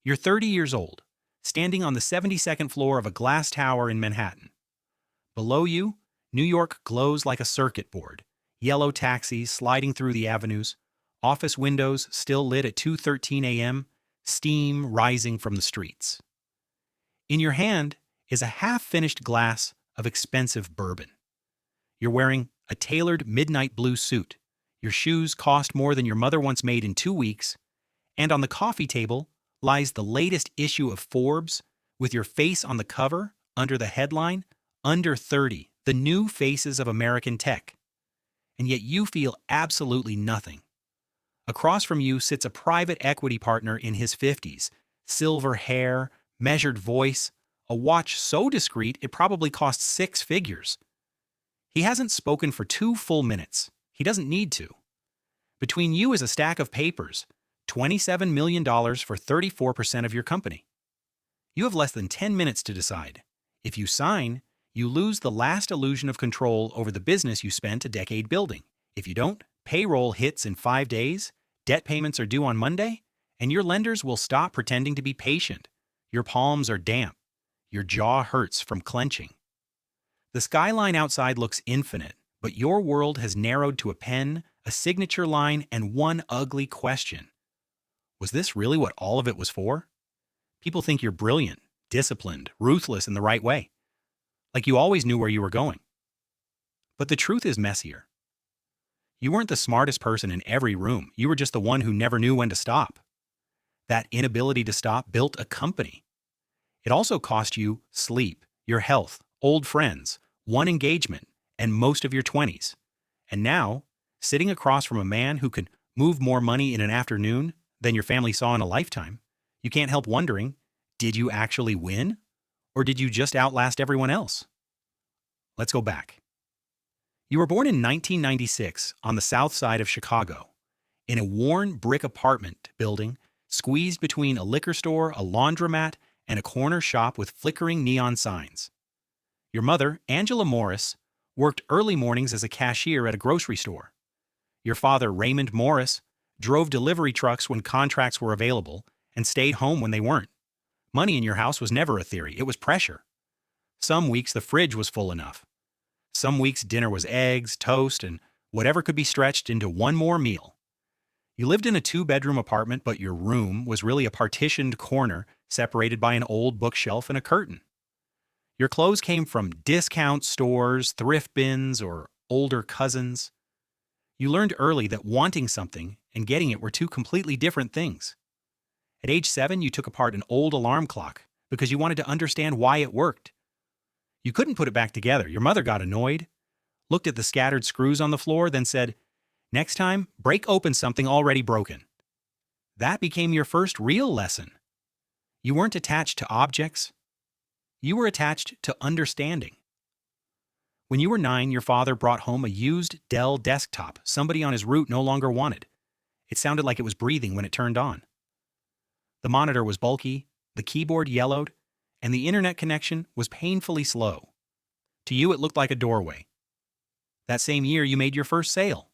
You're 30 years old, standing on the 72nd floor of a glass tower in Manhattan. Below you, New York glows like a circuit board, yellow taxis sliding through the avenues, office windows still lit at 2:13 a.m., steam rising from the streets. In your hand is a half-finished glass of expensive bourbon. You're wearing a tailored midnight blue suit. Your shoes cost more than your mother once made in 2 weeks, and on the coffee table lies the latest issue of Forbes with your face on the cover under the headline, Under 30, the New Faces of American Tech. And yet you feel absolutely nothing. Across from you sits a private equity partner in his 50s, silver hair, measured voice, a watch so discreet it probably costs 6 figures. He hasn't spoken for 2 full minutes. He doesn't need to. Between you is a stack of papers, $27 million for 34% of your company. You have less than 10 minutes to decide. If you sign, you lose the last illusion of control over the business you spent a decade building. If you don't, payroll hits in 5 days, debt payments are due on Monday, and your lenders will stop pretending to be patient. Your palms are damp. Your jaw hurts from clenching. The skyline outside looks infinite, but your world has narrowed to a pen, a signature line, and one ugly question. Was this really what all of it was for? People think you're brilliant, disciplined, ruthless in the right way. Like you always knew where you were going. But the truth is messier. You weren't the smartest person in every room. You were just the one who never knew when to stop. That inability to stop built a company. It also cost you sleep, your health, old friends, one engagement, and most of your 20s. And now, sitting across from a man who could move more money in an afternoon than your family saw in a lifetime, you can't help wondering, did you actually win? Or did you just outlast everyone else? Let's go back. You were born in 1996 on the south side of Chicago, in a worn brick apartment building squeezed between a liquor store, a laundromat, and a corner shop with flickering neon signs. Your mother, Angela Morris, worked early mornings as a cashier at a grocery store. Your father, Raymond Morris, drove delivery trucks when contracts were available and stayed home when they weren't. Money in your house was never a theory, it was pressure. Some weeks the fridge was full enough. Some weeks dinner was eggs, toast, and whatever could be stretched into one more meal. You lived in a 2-bedroom apartment, but your room was really a partitioned corner separated by an old bookshelf and a curtain. Your clothes came from discount stores, thrift bins, or older cousins. You learned early that wanting something and getting it were two completely different things. At age 7, you took apart an old alarm clock because you wanted to understand why it worked. You couldn't put it back together. Your mother got annoyed, looked at the scattered screws on the floor, then said, "Next time, break open something already broken." That became your first real lesson. You weren't attached to objects. You were attached to understanding. When you were 9, your father brought home a used Dell desktop somebody on his route no longer wanted. It sounded like it was breathing when it turned on. The monitor was bulky, the keyboard yellowed, and the internet connection was painfully slow. To you, it looked like a doorway. That same year, you made your first sale.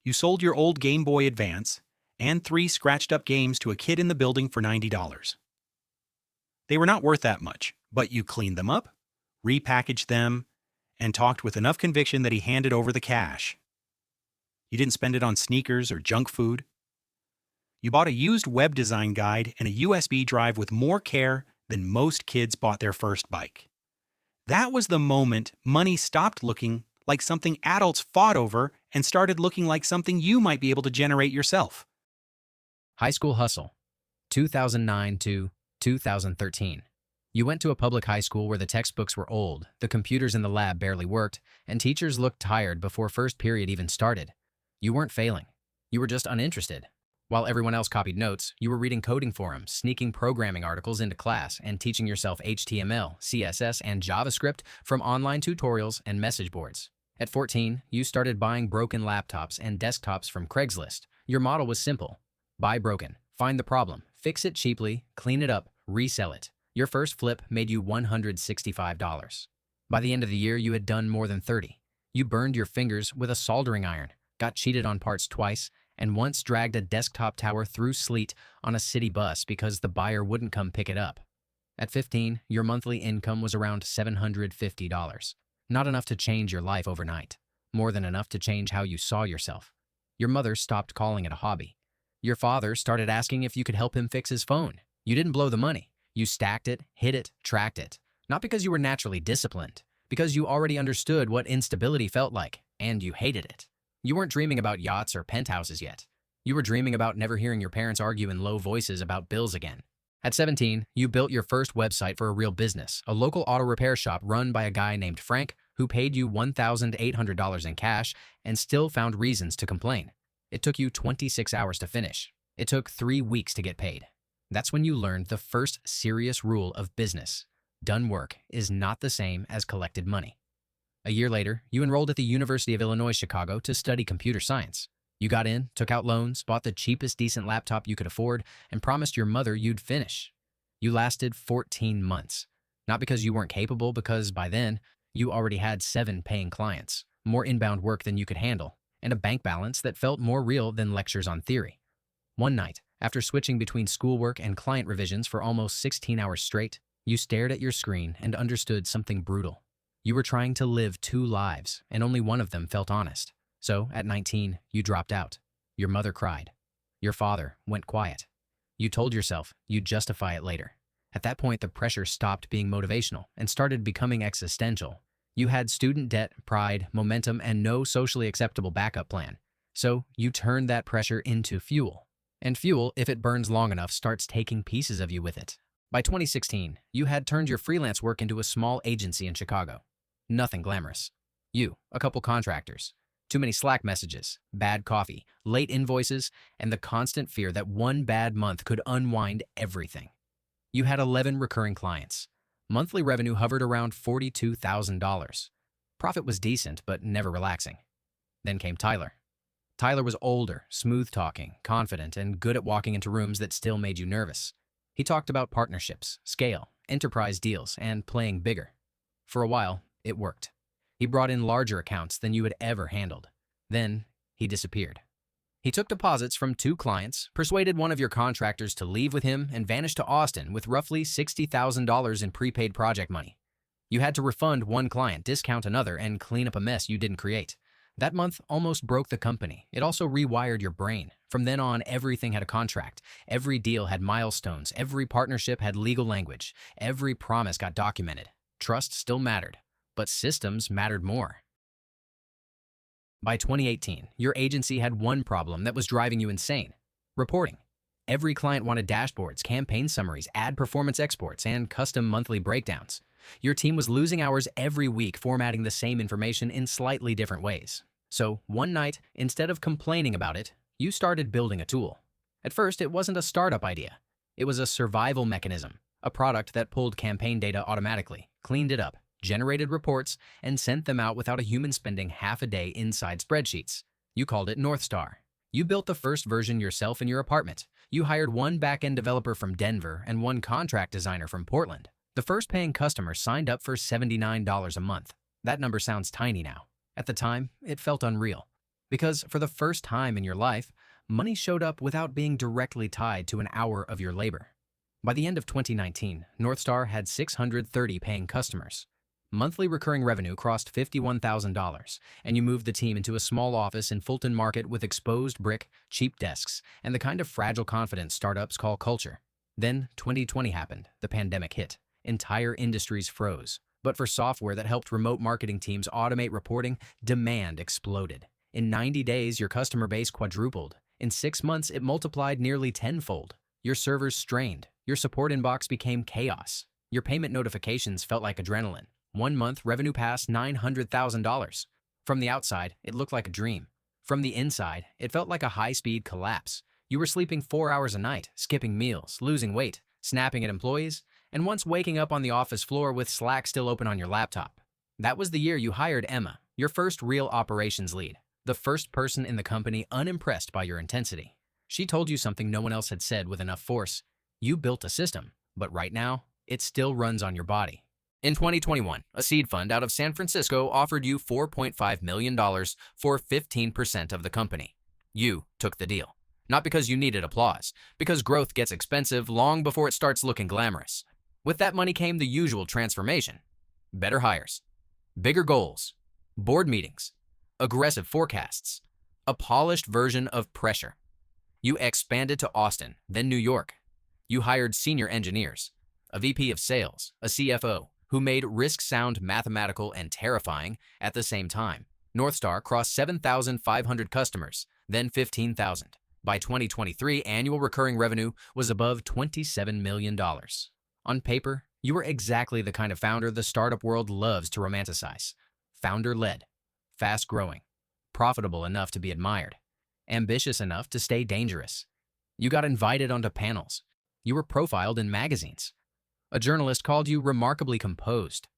You sold your old Game Boy Advance and 3 scratched-up games to a kid in the building for $90. They were not worth that much, but you cleaned them up, repackaged them, and talked with enough conviction that he handed over the cash. You didn't spend it on sneakers or junk food. You bought a used web design guide and a USB drive with more care than most kids bought their first bike. That was the moment money stopped looking like something adults fought over and started looking like something you might be able to generate yourself. High School Hustle, 2009 to 2013. You went to a public high school where the textbooks were old, the computers in the lab barely worked, and teachers looked tired before first period even started. You weren't failing. You were just uninterested. While everyone else copied notes, you were reading coding forums, sneaking programming articles into class, and teaching yourself HTML, CSS, and JavaScript from online tutorials and message boards. At 14, you started buying broken laptops and desktops from Craigslist. Your model was simple. Buy broken, find the problem, fix it cheaply, clean it up, resell it. Your first flip made you $165. By the end of the year, you had done more than 30. You burned your fingers with a soldering iron, got cheated on parts twice, and once dragged a desktop tower through sleet on a city bus because the buyer wouldn't come pick it up. At 15, your monthly income was around $750. Not enough to change your life overnight. More than enough to change how you saw yourself. Your mother stopped calling it a hobby. Your father started asking if you could help him fix his phone. You didn't blow the money. You stacked it, hid it, tracked it. Not because you were naturally disciplined, because you already understood what instability felt like, and you hated it. You weren't dreaming about yachts or penthouses yet. You were dreaming about never hearing your parents argue in low voices about bills again. At 17, you built your first website for a real business, a local auto repair shop run by a guy named Frank who paid you $1,800 in cash and still found reasons to complain. It took you 26 hours to finish. It took 3 weeks to get paid. That's when you learned the first serious rule of business. Done work is not the same as collected money. A year later, you enrolled at the University of Illinois Chicago to study computer science. You got in, took out loans, bought the cheapest decent laptop you could afford, and promised your mother you'd finish. You lasted 14 months. Not because you weren't capable, because by then, you already had 7 paying clients, more inbound work than you could handle, and a bank balance that felt more real than lectures on theory. One night, after switching between schoolwork and client revisions for almost 16 hours straight, you stared at your screen and understood something brutal. You were trying to live 2 lives, and only one of them felt honest. So, at 19, you dropped out. Your mother cried. Your father went quiet. You told yourself you'd justify it later. At that point, the pressure stopped being motivational and started becoming existential. You had student debt, pride, momentum, and no socially acceptable backup plan. So, you turned that pressure into fuel. And fuel, if it burns long enough, starts taking pieces of you with it. By 2016, you had turned your freelance work into a small agency in Chicago. Nothing glamorous. You, a couple contractors. Too many Slack messages, bad coffee, late invoices, and the constant fear that one bad month could unwind everything. You had 11 recurring clients. Monthly revenue hovered around $42,000. Profit was decent, but never relaxing. Then came Tyler. Tyler was older, smooth-talking, confident, and good at walking into rooms that still made you nervous. He talked about partnerships, scale, enterprise deals, and playing bigger. For a while, it worked. He brought in larger accounts than you had ever handled. Then, he disappeared. He took deposits from 2 clients, persuaded one of your contractors to leave with him, and vanished to Austin with roughly $60,000 in prepaid project money. You had to refund one client, discount another, and clean up a mess you didn't create. That month almost broke the company. It also rewired your brain. From then on, everything had a contract. Every deal had milestones. Every partnership had legal language. Every promise got documented. Trust still mattered, but systems mattered more. By 2018, your agency had one problem that was driving you insane: reporting. Every client wanted dashboards, campaign summaries, ad performance exports, and custom monthly breakdowns. Your team was losing hours every week formatting the same information in slightly different ways. So, one night, instead of complaining about it, you started building a tool. At first, it wasn't a startup idea. It was a survival mechanism, a product that pulled campaign data automatically, cleaned it up, generated reports, and sent them out without a human spending half a day inside spreadsheets. You called it North Star. You built the first version yourself in your apartment. You hired one back-end developer from Denver and one contract designer from Portland. The first paying customer signed up for $79 a month. That number sounds tiny now. At the time, it felt unreal. Because for the first time in your life, money showed up without being directly tied to an hour of your labor. By the end of 2019, Northstar had 630 paying customers. Monthly recurring revenue crossed $51,000, and you moved the team into a small office in Fulton Market with exposed brick, cheap desks, and the kind of fragile confidence startups call culture. Then 2020 happened. The pandemic hit. Entire industries froze. But for software that helped remote marketing teams automate reporting, demand exploded. In 90 days, your customer base quadrupled. In 6 months, it multiplied nearly tenfold. Your servers strained. Your support inbox became chaos. Your payment notifications felt like adrenaline. 1 month, revenue passed $900,000. From the outside, it looked like a dream. From the inside, it felt like a high-speed collapse. You were sleeping 4 hours a night, skipping meals, losing weight, snapping at employees, and once waking up on the office floor with Slack still open on your laptop. That was the year you hired Emma, your first real operations lead, the first person in the company unimpressed by your intensity. She told you something no one else had said with enough force. You built a system, but right now, it still runs on your body. In 2021, a seed fund out of San Francisco offered you $4.5 million for 15% of the company. You took the deal. Not because you needed applause, because growth gets expensive long before it starts looking glamorous. With that money came the usual transformation. Better hires, bigger goals, board meetings, aggressive forecasts, a polished version of pressure. You expanded to Austin, then New York. You hired senior engineers, a VP of sales, a CFO, who made risk sound mathematical and terrifying at the same time. Northstar crossed 7,500 customers, then 15,000. By 2023, annual recurring revenue was above $27 million. On paper, you were exactly the kind of founder the startup world loves to romanticize. Founder-led, fast-growing, profitable enough to be admired, ambitious enough to stay dangerous. You got invited onto panels. You were profiled in magazines. A journalist called you remarkably composed.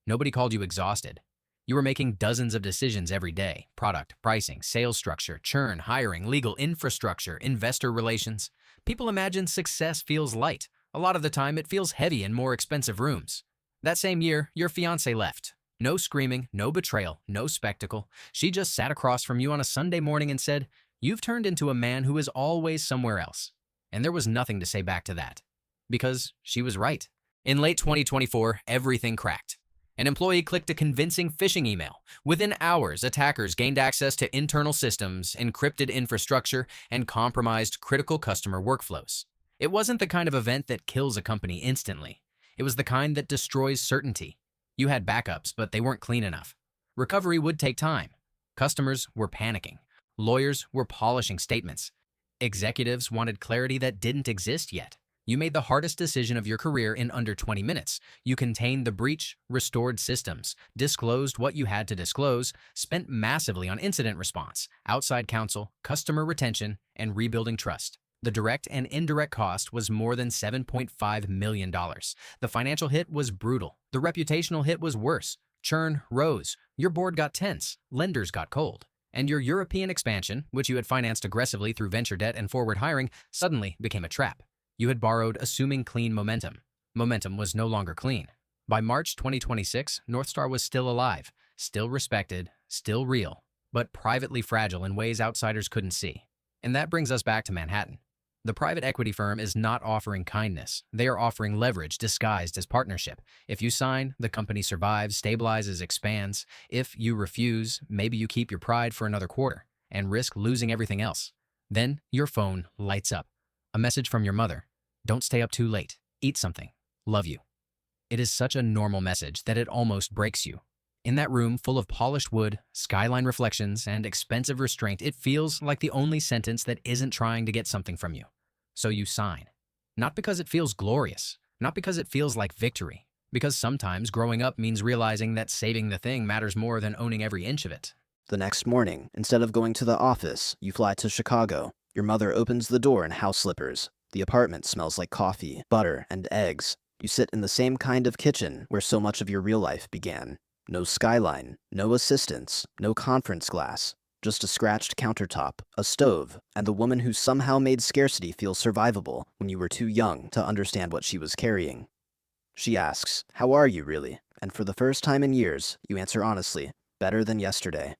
Nobody called you exhausted. You were making dozens of decisions every day: product, pricing, sales structure, churn, hiring, legal, infrastructure, investor relations. People imagine success feels light. A lot of the time, it feels heavy in more expensive rooms. That same year, your fiancée left. No screaming, no betrayal, no spectacle. She just sat across from you on a Sunday morning and said, "You've turned into a man who is always somewhere else." And there was nothing to say back to that. Because she was right. In late 2024, everything cracked. An employee clicked a convincing phishing email. Within hours, attackers gained access to internal systems, encrypted infrastructure, and compromised critical customer workflows. It wasn't the kind of event that kills a company instantly. It was the kind that destroys certainty. You had backups, but they weren't clean enough. Recovery would take time. Customers were panicking. Lawyers were polishing statements. Executives wanted clarity that didn't exist yet. You made the hardest decision of your career in under 20 minutes. You contained the breach, restored systems, disclosed what you had to disclose, spent massively on incident response, outside counsel, customer retention, and rebuilding trust. The direct and indirect cost was more than $7.5 million. The financial hit was brutal. The reputational hit was worse. Churn rose. Your board got tense. Lenders got cold. And your European expansion, which you had financed aggressively through venture debt and forward hiring, suddenly became a trap. You had borrowed assuming clean momentum. Momentum was no longer clean. By March 2026, Northstar was still alive, still respected, still real, but privately fragile in ways outsiders couldn't see. And that brings us back to Manhattan. The private equity firm is not offering kindness. They are offering leverage disguised as partnership. If you sign, the company survives, stabilizes, expands. If you refuse, maybe you keep your pride for another quarter and risk losing everything else. Then your phone lights up. A message from your mother. "Don't stay up too late. Eat something. Love you." It is such a normal message that it almost breaks you. In that room full of polished wood, skyline reflections, and expensive restraint, it feels like the only sentence that isn't trying to get something from you. So you sign. Not because it feels glorious, not because it feels like victory, because sometimes growing up means realizing that saving the thing matters more than owning every inch of it. The next morning, instead of going to the office, you fly to Chicago. Your mother opens the door in house slippers. The apartment smells like coffee, butter, and eggs. You sit in the same kind of kitchen where so much of your real life began. No skyline, no assistants, no conference glass. Just a scratched countertop, a stove, and the woman who somehow made scarcity feel survivable when you were too young to understand what she was carrying. She asks, "How are you, really?" And for the first time in years, you answer honestly, "Better than yesterday."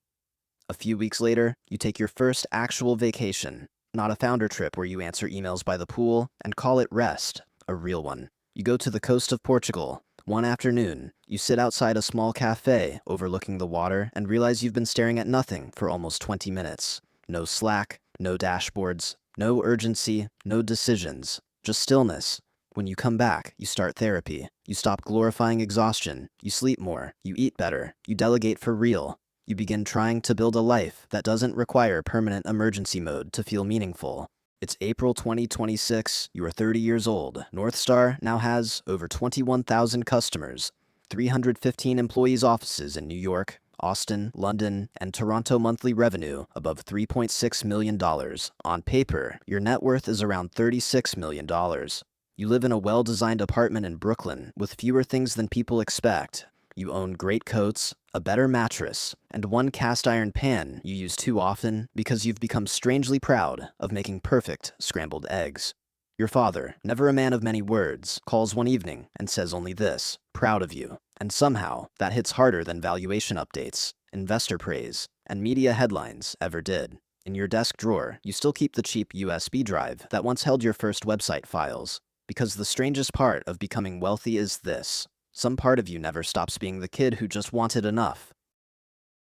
A few weeks later, you take your first actual vacation. Not a founder trip where you answer emails by the pool and call it rest, a real one. You go to the coast of Portugal. One afternoon, you sit outside a small cafe overlooking the water and realize you've been staring at nothing for almost 20 minutes. No Slack, no dashboards, no urgency, no decisions, just stillness. When you come back, you start therapy. You stop glorifying exhaustion. You sleep more. You eat better. You delegate for real. You begin trying to build a life that doesn't require permanent emergency mode to feel meaningful. It's April 2026, you are 30 years old. Northstar now has over 21,000 customers, 315 employees' offices in New York, Austin, London, and Toronto, monthly revenue above $3.6 million. On paper, your net worth is around $36 million. You live in a well-designed apartment in Brooklyn with fewer things than people expect. You own great coats, a better mattress, and one cast iron pan you use too often because you've become strangely proud of making perfect scrambled eggs. Your father, never a man of many words, calls one evening and says only this, "Proud of you." And somehow, that hits harder than valuation updates, investor praise, and media headlines ever did. In your desk drawer, you still keep the cheap USB drive that once held your first website files. Because the strangest part of becoming wealthy is this: some part of you never stops being the kid who just wanted enough.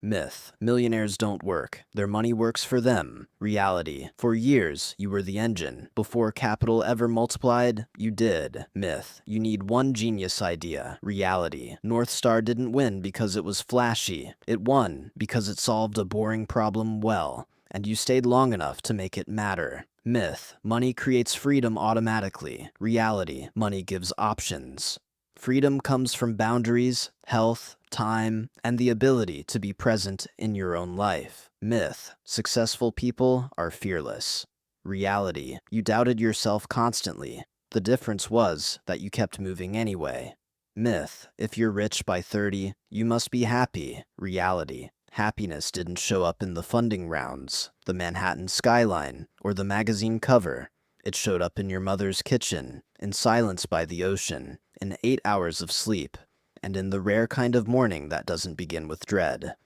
Myth: millionaires don't work. Their money works for them. Reality: for years, you were the engine. Before capital ever multiplied, you did. Myth: you need one genius idea. Reality: North Star didn't win because it was flashy. It won because it solved a boring problem well, and you stayed long enough to make it matter. Myth: money creates freedom automatically. Reality: money gives options. Freedom comes from boundaries, health, time, and the ability to be present in your own life. Myth: successful people are fearless. Reality: you doubted yourself constantly. The difference was that you kept moving anyway. Myth: if you're rich by 30, you must be happy. Reality: happiness didn't show up in the funding rounds, the Manhattan skyline, or the magazine cover. It showed up in your mother's kitchen, in silence by the ocean, in 8 hours of sleep, and in the rare kind of morning that doesn't begin with dread.